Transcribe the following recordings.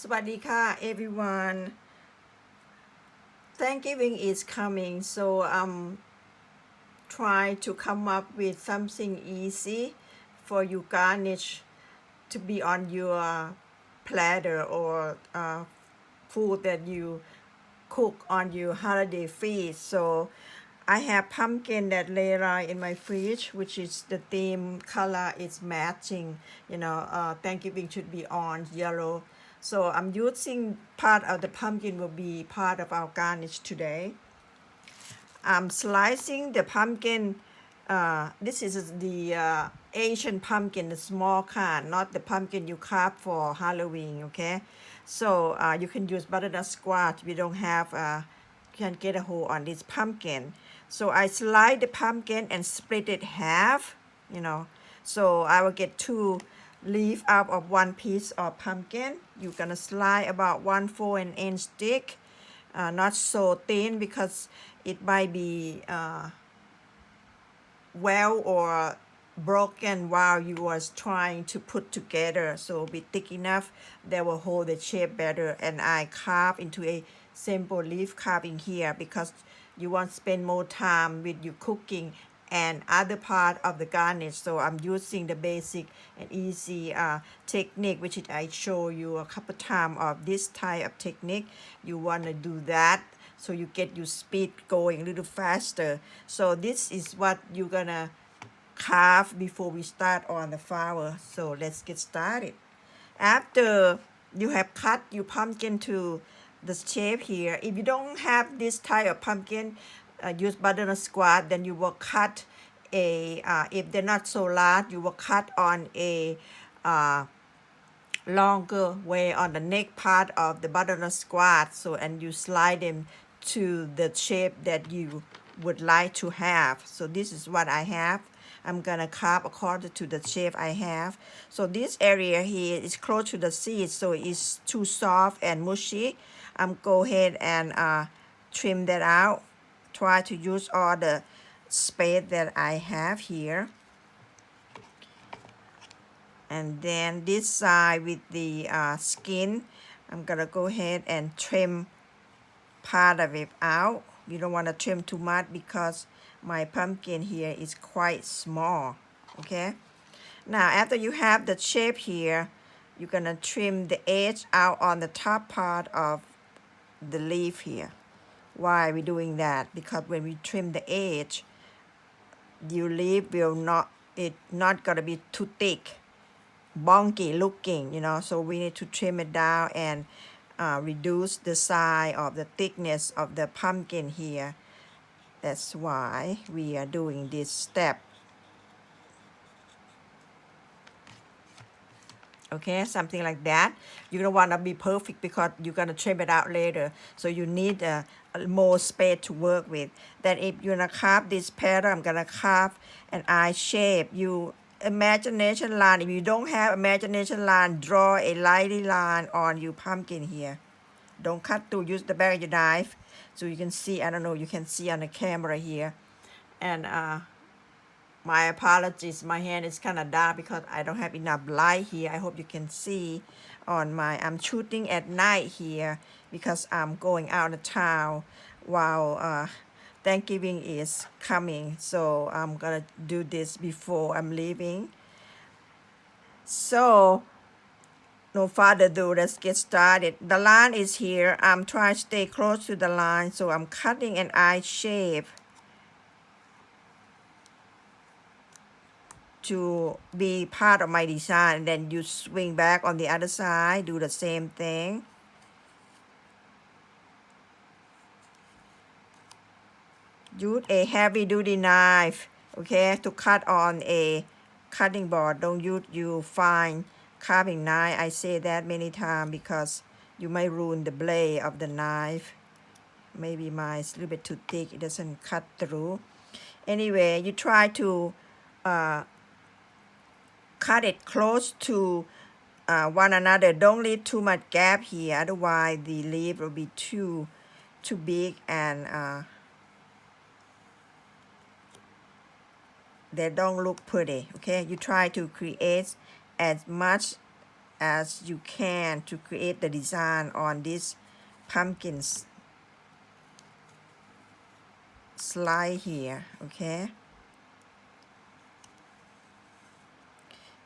สวัสดีค่ะ everyone. Thanksgiving is coming, so I'm trying to come up with something easy for you garnish to be on your platter or food that you cook on your holiday feast. So I have pumpkin that lay around in my fridge, which is the theme color is matching. Thanksgiving should be orange, yellow. So I'm using part of the pumpkin will be part of our garnish today. I'm slicing the pumpkin. This is the Asian pumpkin, the small kind, not the pumpkin you carve for Halloween. Okay, so you can use butternut squash. We don't have. Can get a hold on this pumpkin. So I slide the pumpkin and split it half. You know, so I will get two leaf out of one piece of pumpkin. You're gonna slide about 1/4 inch thick, not so thin because it might be well or broken while you was trying to put together, so be thick enough that will hold the shape better. And I carve into a simple leaf carving here because you want to spend more time with your cooking and other part of the garnish. So I'm using the basic and easy technique which I show you a couple times of this type of technique. You want to do that so you get your speed going a little faster. So this is what you're gonna carve before we start on the flower. So let's get started. After you have cut your pumpkin to the shape here, if you don't have this type of pumpkin, use butternut squash, then you will cut if they're not so large, you will cut on a longer way on the neck part of the butternut squash. So, and you slide them to the shape that you would like to have. So this is what I have. I'm gonna carve according to the shape I have. So this area here is close to the seed, so it's too soft and mushy. I'm go ahead and trim that out. Try to use all the space that I have here. And then this side with the skin, I'm gonna go ahead and trim part of it out. You don't want to trim too much because my pumpkin here is quite small. Okay, now after you have the shape here, you're gonna trim the edge out on the top part of the leaf here. Why are we doing that? Because when we trim the edge, your leaf will not gonna be too thick, bonky looking, so we need to trim it down and reduce the size of the thickness of the pumpkin here. That's why we are doing this step. Okay, something like that. You don't want to be perfect because you're going to trim it out later, so you need more space to work with. Then if you're going to carve this pattern, I'm going to carve an eye shape. You imagination line. If you don't have imagination line, draw a lightly line on your pumpkin here. Don't cut through, use the back of your knife so you can see. I don't know, you can see on the camera here. And my apologies, my hand is kind of dark because I don't have enough light here. I hope you can see on I'm shooting at night here because I'm going out of town while Thanksgiving is coming. So I'm gonna do this before I'm leaving. So no further ado, let's get started. The line is here. I'm trying to stay close to the line, so I'm cutting an eye shape to be part of my design. And then you swing back on the other side, do the same thing. Use a heavy-duty knife, okay, to cut on a cutting board. Don't use your fine carving knife. I say that many times because you may ruin the blade of the knife. Maybe mine is a little bit too thick, it doesn't cut through. Anyway, you try to cut it close to one another. Don't leave too much gap here, otherwise the leaf will be too big and they don't look pretty. Okay, you try to create as much as you can to create the design on this pumpkins slide here. Okay,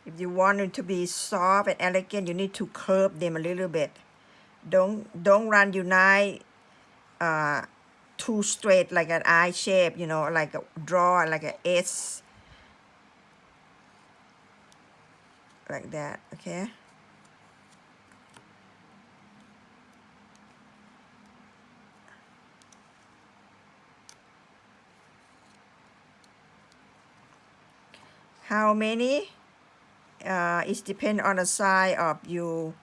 if you want it to be soft and elegant, you need to curve them a little bit. Don't run your knife too straight like an eye shape, you know, like a draw like an S like that. Okay, how many it depends on the size of your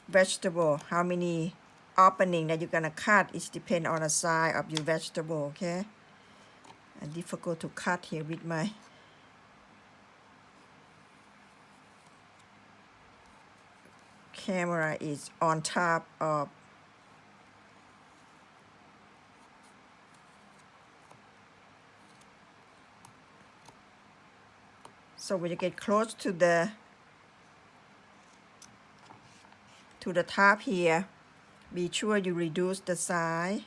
vegetable. How many opening that you're gonna cut is depend on the size of your vegetable. Okay, and difficult to cut here with my camera is on top of so when you get close to the top here, be sure you reduce the size.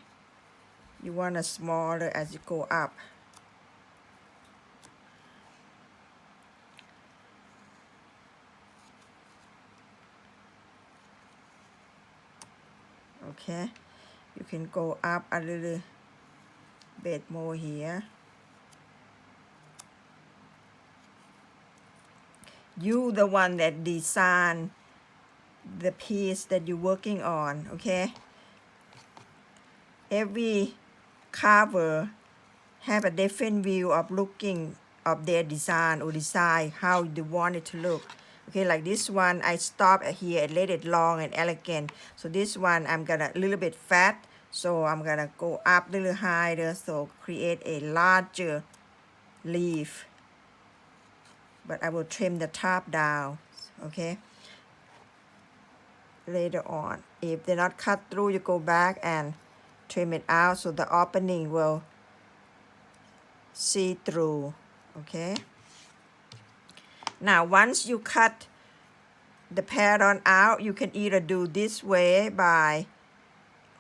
You want a smaller as you go up. Okay, you can go up a little bit more here. You the one that design the piece that you're working on. Okay, every carver have a different view of looking of their design or decide how they want it to look. Okay, like this one I stop here and let it long and elegant. So this one I'm gonna a little bit fat, so I'm gonna go up a little higher, so create a larger leaf, but I will trim the top down. Okay, later on if they're not cut through, you go back and trim it out so the opening will see through. Okay, now once you cut the pattern out, you can either do this way by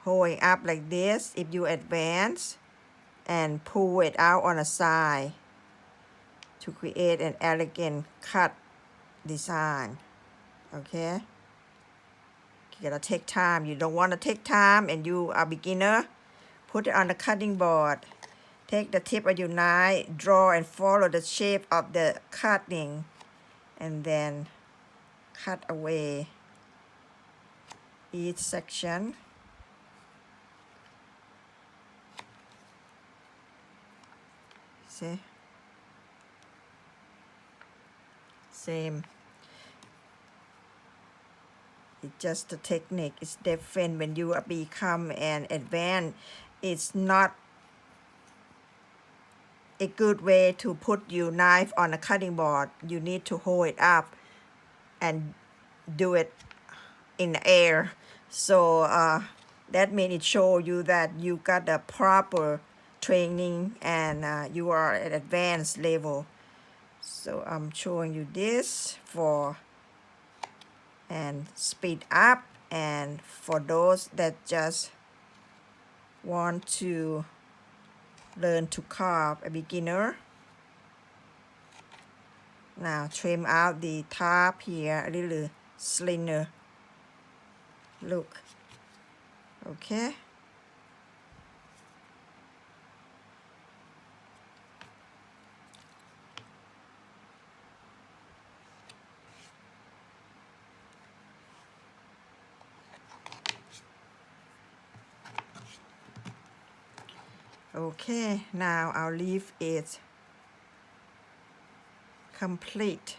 holding up like this if you advance and pull it out on a side to create an elegant cut design. Okay, you gotta take time. You don't want to take time and you are beginner, put it on the cutting board, take the tip of your knife, draw and follow the shape of the cutting, and then cut away each section. See? Same. It's just the technique is different when you become an advanced. It's not a good way to put your knife on a cutting board. You need to hold it up and do it in the air. So that means it shows you that you got the proper training and you are at advanced level. So I'm showing you this for and speed up, and for those that just want to learn to carve, a beginner. Now trim out the top here a little slender look. Okay, okay, now our leaf is complete.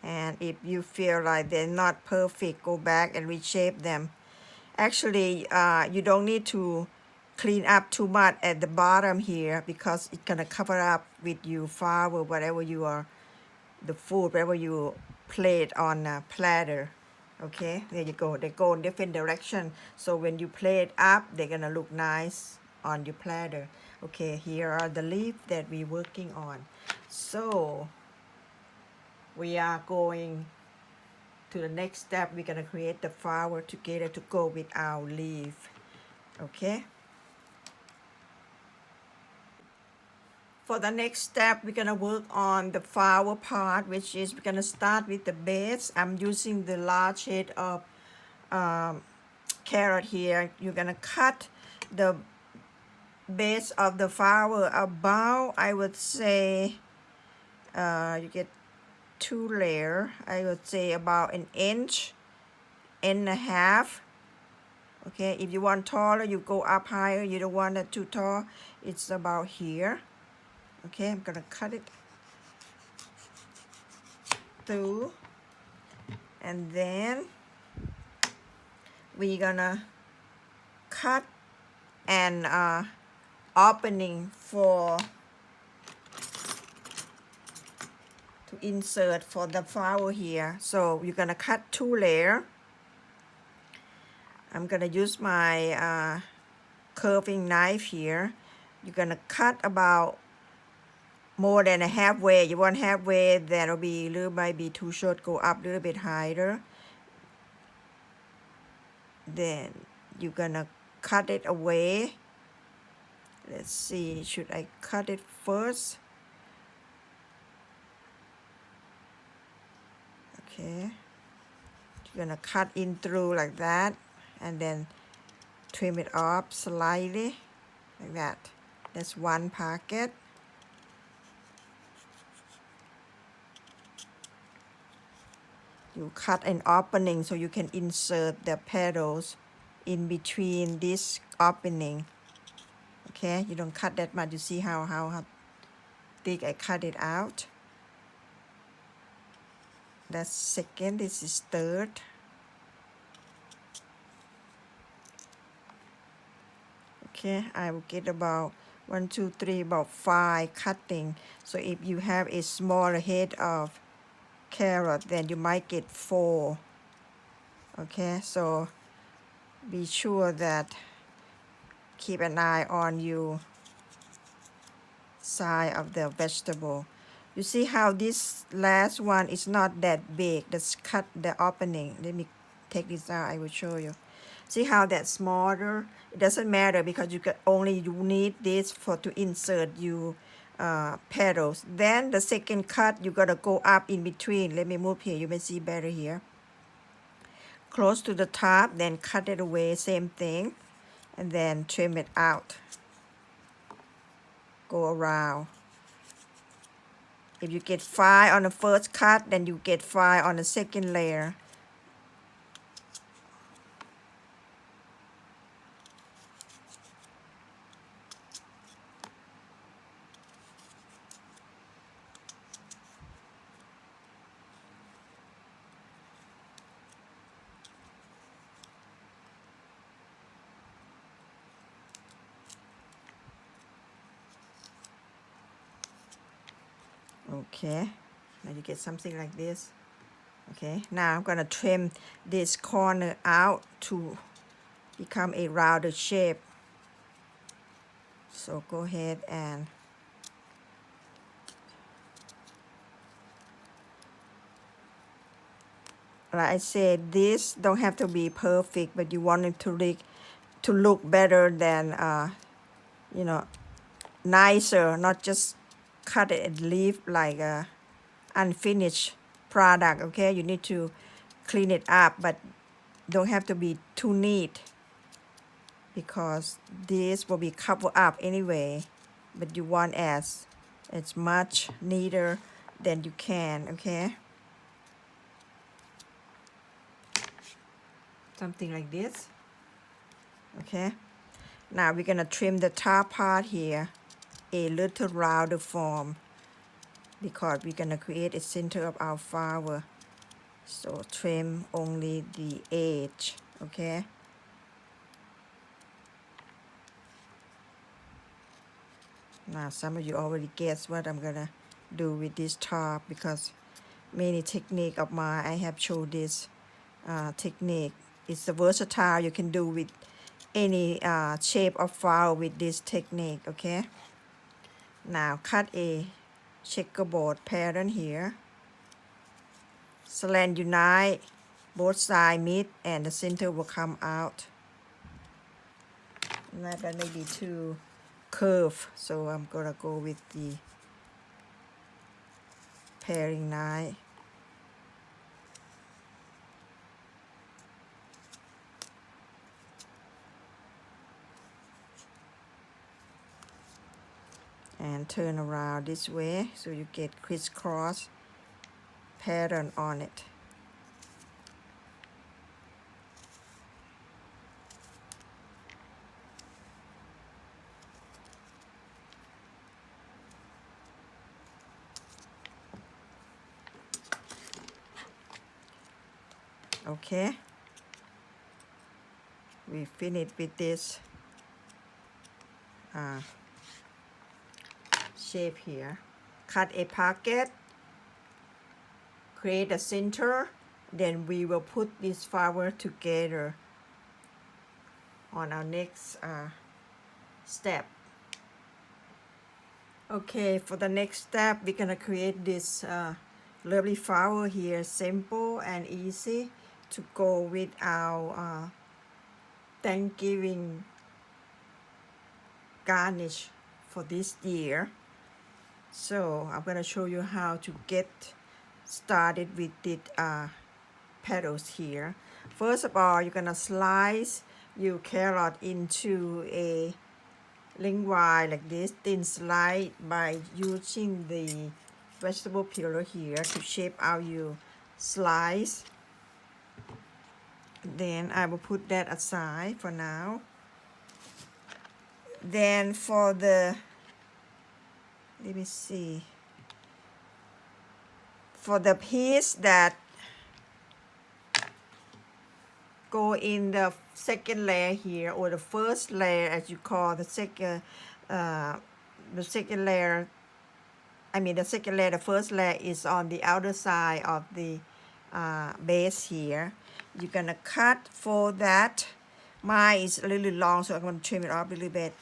And if you feel like they're not perfect, go back and reshape them. Actually, you don't need to clean up too much at the bottom here because it's gonna cover up with your flour, whatever you are, the food, whatever you plate on a platter. Okay, there you go. They go in different direction. So when you plate up, they're gonna look nice on your platter. Okay, here are the leaves that we're working on. So we are going to the next step. We're gonna create the flower together to go with our leaf. Okay. For the next step, we're gonna work on the flower part, which is we're gonna start with the base. I'm using the large head of carrot here. You're gonna cut the base of the flower about, I would say, you get 2 layer. I would say about an inch and a half. Okay, if you want taller, you go up higher. You don't want it too tall. It's about here. Okay, I'm gonna cut it through, and then we're gonna cut an opening to insert for the flower here. So you're gonna cut 2 layers. I'm gonna use my curving knife here. You're gonna cut about more than a halfway. You want halfway, that'll be a little might be too short. Go up a little bit higher. Then you're gonna cut it away. Let's see, should I cut it first? Okay, you're gonna cut in through like that, and then trim it up slightly like that. That's one pocket. You cut an opening so you can insert the petals in between this opening. Okay, you don't cut that much. You see how thick I cut it out. That's second. This is third. Okay, I will get about 1, 2, 3, about 5 cutting. So if you have a smaller head of carrot, then you might get 4. Okay, so be sure that keep an eye on your side of the vegetable. You see how this last one is not that big. Let's cut the opening. Let me take this out. I will show you. See how that's smaller? It doesn't matter because you need this to insert your petals. Then the second cut, you gotta go up in between. Let me move here. You may see better here. Close to the top, then cut it away. Same thing, and then trim it out. Go around. If you get 5 on the first cut, then you get 5 on the second layer. Okay, now you get something like this. Okay, now I'm gonna trim this corner out to become a rounder shape. So go ahead and like I said, this don't have to be perfect, but you want it to look better than you know, nicer, not just cut it and leave like a unfinished product. Okay, you need to clean it up, but don't have to be too neat because this will be covered up anyway, but you want as much neater than you can. Okay, something like this. Okay, now we're gonna trim the top part here a little rounder form because we're gonna create a center of our flower. So trim only the edge. Okay, now some of you already guess what I'm gonna do with this top because many technique of mine I have showed this technique. It's versatile. You can do with any shape of flower with this technique. Okay, now cut a checkerboard pattern here. Slant unite both sides meet and the center will come out. That may be too curved, so I'm gonna go with the paring knife. And turn around this way so you get crisscross pattern on it. Okay, we finished with this shape here. Cut a pocket, create a center, then we will put this flower together on our next step. Okay, for the next step, we're gonna create this lovely flower here, simple and easy to go with our Thanksgiving garnish for this year. So I'm gonna show you how to get started with the petals here. First of all, you're gonna slice your carrot into a lengthwise like this, thin slice by using the vegetable peeler here to shape out your slice. Then I will put that aside for now. Then for the, let me see, for the piece that go in the second layer here, or the first layer as you call the second layer, the first layer is on the outer side of the base here. You're gonna cut for that. Mine is a little long, so I'm gonna trim it off a little bit.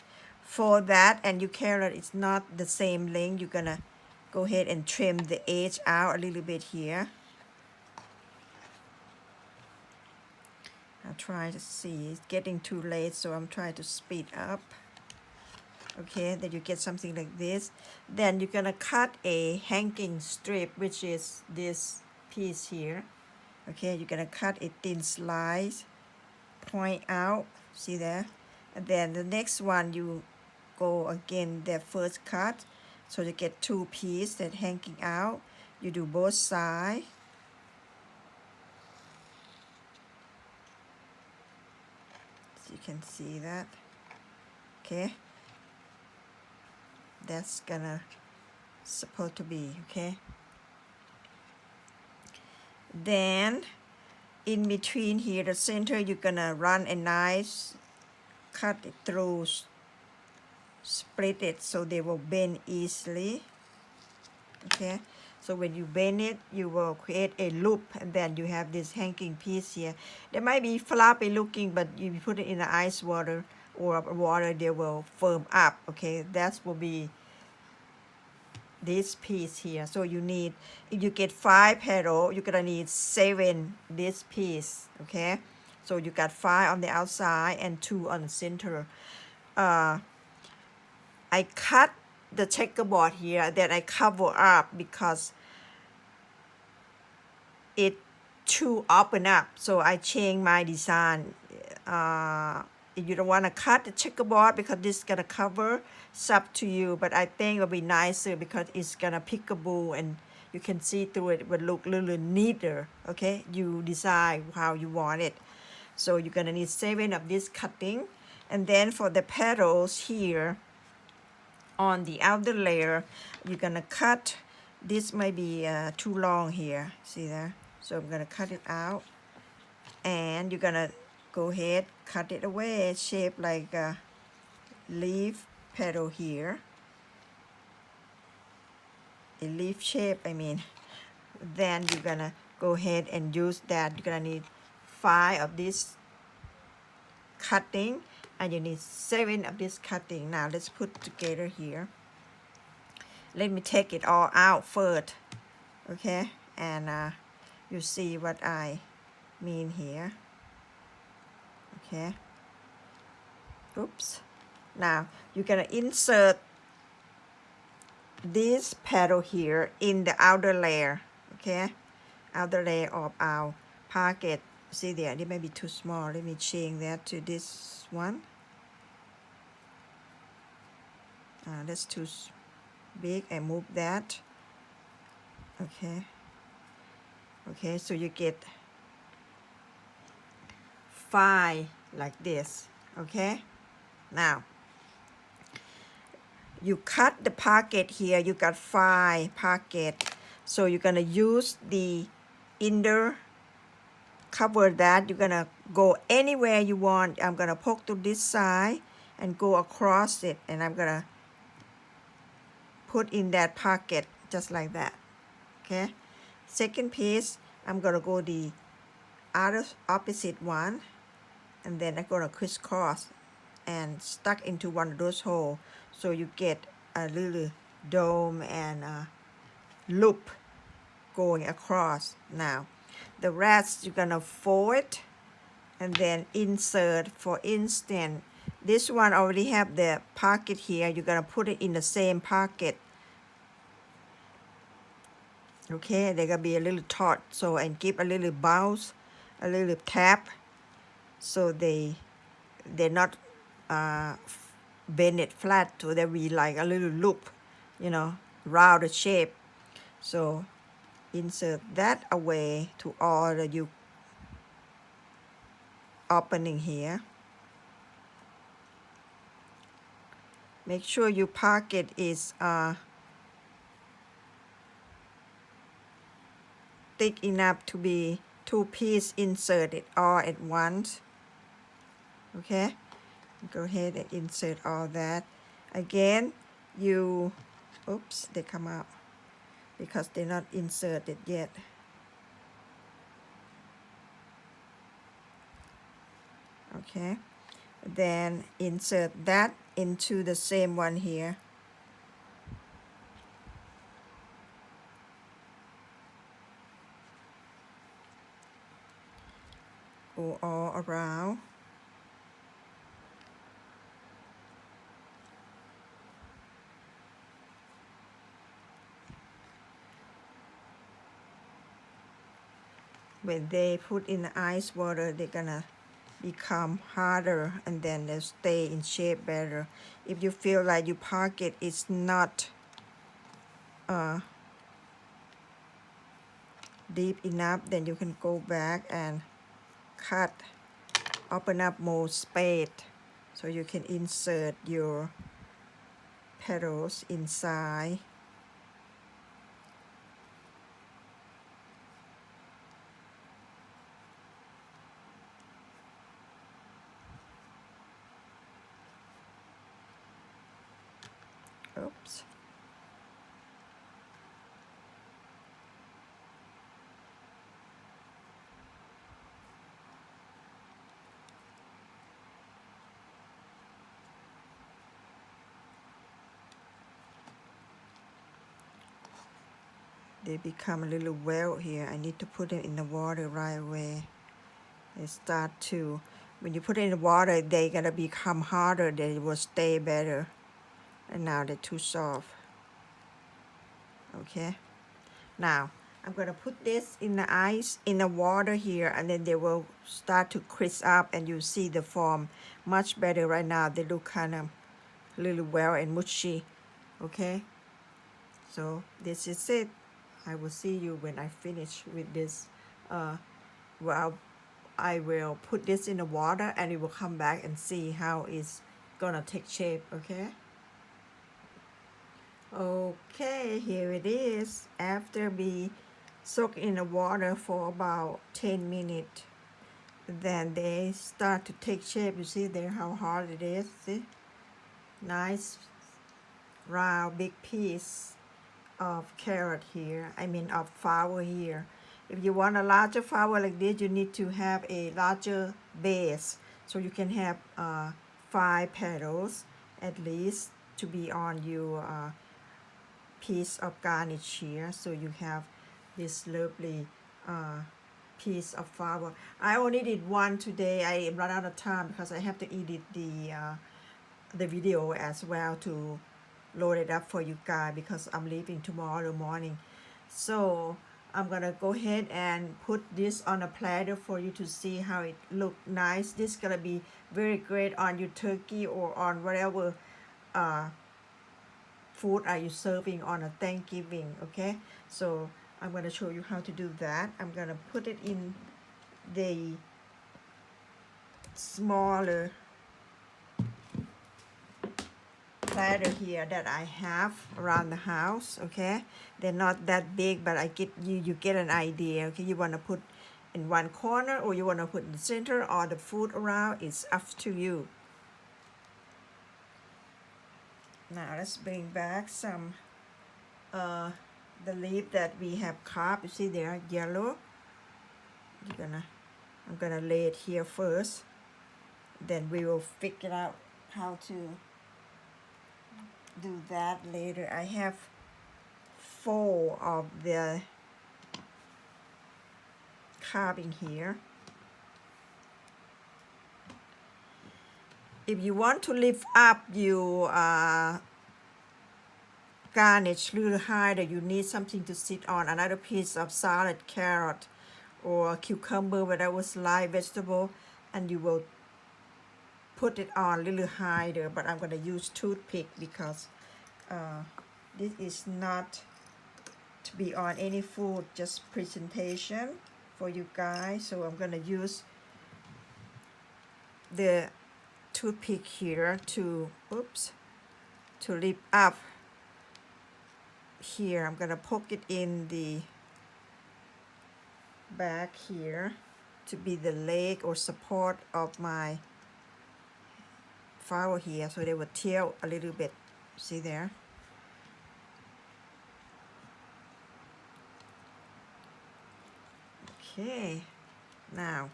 For that, and your carrot is not the same length, you're gonna go ahead and trim the edge out a little bit here. I'll try to see, it's getting too late, so I'm trying to speed up. Okay, then you get something like this. Then you're gonna cut a hanging strip, which is this piece here. Okay, you're gonna cut a thin slice, point out, see there? And then the next one, you go again the first cut, so you get two pieces that hanging out. You do both sides. So you can see that. Okay, that's gonna supposed to be okay. Then in between here, the center, you're gonna run a knife, cut it through, split it so they will bend easily. Okay, so when you bend it, you will create a loop, and then you have this hanging piece here. They might be floppy looking, but if you put it in the ice water or water, they will firm up. Okay, that will be this piece here. So you need, if you get 5 petals, you're gonna need 7 this piece. Okay, so you got 5 on the outside and 2 on the center. I cut the checkerboard here that I cover up because it too open up, so I change my design. If you don't want to cut the checkerboard because this is gonna cover, it's up to you, but I think it'll be nicer because it's gonna peekaboo and you can see through it. It will look a little neater. Okay, you decide how you want it. So you're gonna need 7 of this cutting. And then for the petals here on the outer layer, you're gonna cut, this might be too long here, see there? So I'm gonna cut it out, and you're gonna go ahead, cut it away, shape like a leaf petal here, a leaf shape, I mean. Then you're gonna go ahead and use that. You're gonna need 5 of this cutting, and you need 7 of this cutting. Now let's put together here. Let me take it all out first, okay? And you see what I mean here. Okay. Oops. Now you're gonna insert this petal here in the outer layer. Okay, outer layer of our pocket. See there, it may be too small. Let me change that to this one. That's too big. I move that. Okay. Okay, so you get 5 like this. Okay. Now you cut the pocket here. You got 5 pocket. So you're gonna use the inner cover that. You're gonna go anywhere you want. I'm gonna poke to this side and go across it, and I'm gonna put in that pocket just like that. Okay. Second piece, I'm gonna go the other opposite one, and then I'm gonna crisscross and stuck into one of those holes, so you get a little dome and a loop going across. Now the rest you're gonna fold and then insert. For instance, this one already have the pocket here. You're gonna put it in the same pocket. Okay, they're gonna be a little taut, so and give a little bounce, a little tap, so they're not bend it flat, so there be like a little loop, round the shape. So insert that away to all the you opening here. Make sure your pocket is thick enough to be 2 pieces inserted all at once. Okay, go ahead and insert all that. Again, oops, they come out because they're not inserted yet. Okay, then insert that into the same one here. Go all around. When they put in the ice water, they're gonna become harder, and then they'll stay in shape better. If you feel like your pocket is not deep enough, then you can go back and cut, open up more space, so you can insert your petals inside. Oops. They become a little well here. I need to put them in the water right away. They start to, when you put it in the water, they're gonna become harder. They will stay better. And now they're too soft. Okay. Now I'm gonna put this in the ice, in the water here, and then they will start to crisp up, and you see the form much better. Right now they look kind of a little well and mushy. Okay. So this is it. I will see you when I finish with this. Well, I will put this in the water, and it will come back and see how it's gonna take shape. Okay. Okay, here it is. After we soak in the water for about 10 minutes, then they start to take shape. You see there how hard it is. See, nice round big piece of carrot here, of flower here. If you want a larger flower like this, you need to have a larger base, so you can have 5 petals at least to be on your piece of garnish here. So you have this lovely piece of flour. I only did one today. I run out of time because I have to edit the video as well to load it up for you guys because I'm leaving tomorrow morning. So I'm gonna go ahead and put this on a platter for you to see how it look nice. This is gonna be very great on your turkey or on whatever food are you serving on a Thanksgiving. Okay, so I'm gonna show you how to do that. I'm gonna put it in the smaller platter here that I have around the house. Okay, they're not that big, but I get you get an idea. Okay, you want to put in one corner or you want to put in the center or the food around, it's up to you. Now let's bring back some the leaf that we have carved. You see they are yellow. I'm gonna lay it here first, then we will figure out how to do that later. I have 4 of the carving here. If you want to lift up your garnish a little higher, you need something to sit on, another piece of salad, carrot or cucumber, whatever sliced vegetable, and you will put it on a little higher. But I'm going to use toothpick because this is not to be on any food, just presentation for you guys. So I'm going to use the toothpick here to lift up here. I'm gonna poke it in the back here to be the leg or support of my flower here, so they will tilt a little bit. See there? Okay, now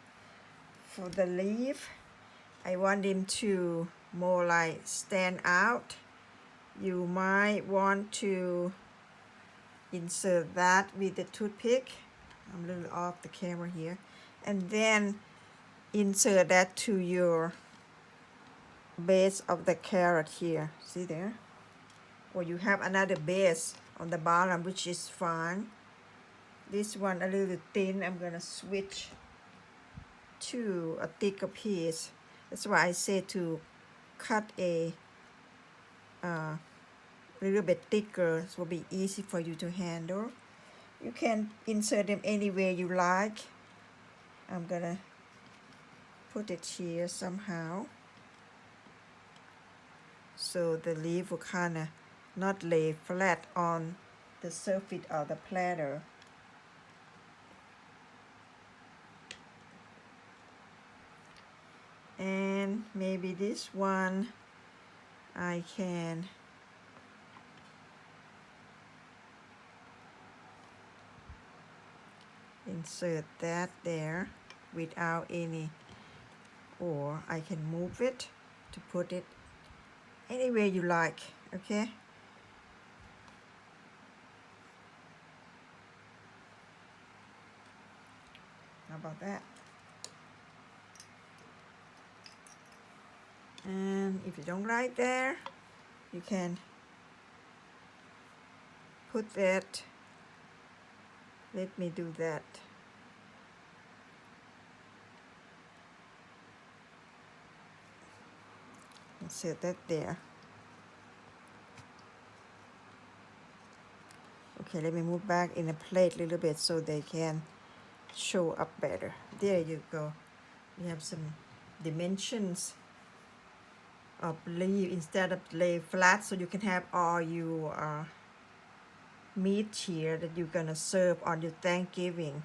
for the leaf, I want them to more like stand out. You might want to insert that with the toothpick. I'm a little off the camera here. And then insert that to your base of the carrot here. See there? Or you have another base on the bottom, which is fine. This one a little thin. I'm gonna switch to a thicker piece. That's why I say to cut a little bit thicker, so it will be easy for you to handle. You can insert them anywhere you like. I'm gonna put it here somehow so the leaf will kind of not lay flat on the surface of the platter. And maybe this one I can insert that there without any, or I can move it to put it anywhere you like. Okay, how about that? And if you don't like there, you can put that. Let me do that. And set that there. Okay, let me move back in a plate a little bit so they can show up better. There you go. We have some dimensions of leaf instead of lay flat, so you can have all your meat here that you're gonna serve on your Thanksgiving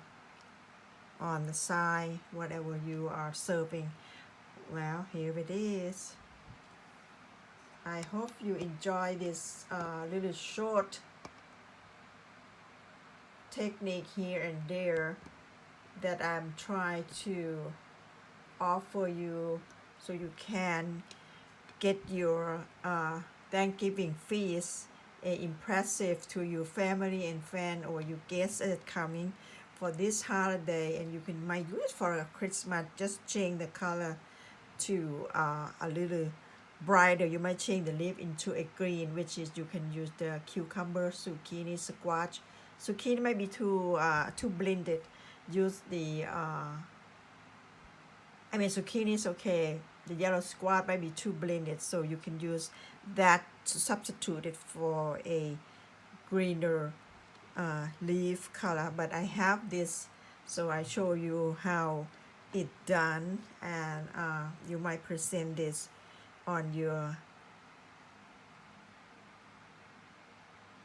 on the side, whatever you are serving. Well, here it is. I hope you enjoy this little short technique here and there that I'm trying to offer you so you can get your Thanksgiving feast impressive to your family and friend or your guests that coming for this holiday, and you can might use it for a Christmas. Just change the color to a little brighter. You might change the leaf into a green, which is you can use the cucumber, zucchini, squash. Zucchini might be too blended. Use the zucchini is okay. The yellow squash might be too blended, so you can use that to substitute it for a greener leaf color. But I have this, so I show you how it done, and you might present this on your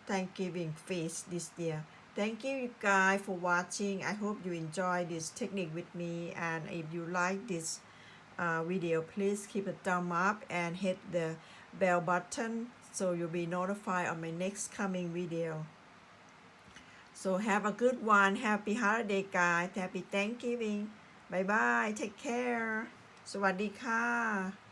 Thanksgiving feast this year. Thank you guys for watching. I hope you enjoy this technique with me, and if you like this video, please keep a thumb up and hit the bell button so you'll be notified on my next coming video. So have a good one. Happy holiday guys. Happy Thanksgiving. Bye bye. Take care. สวัสดีค่ะ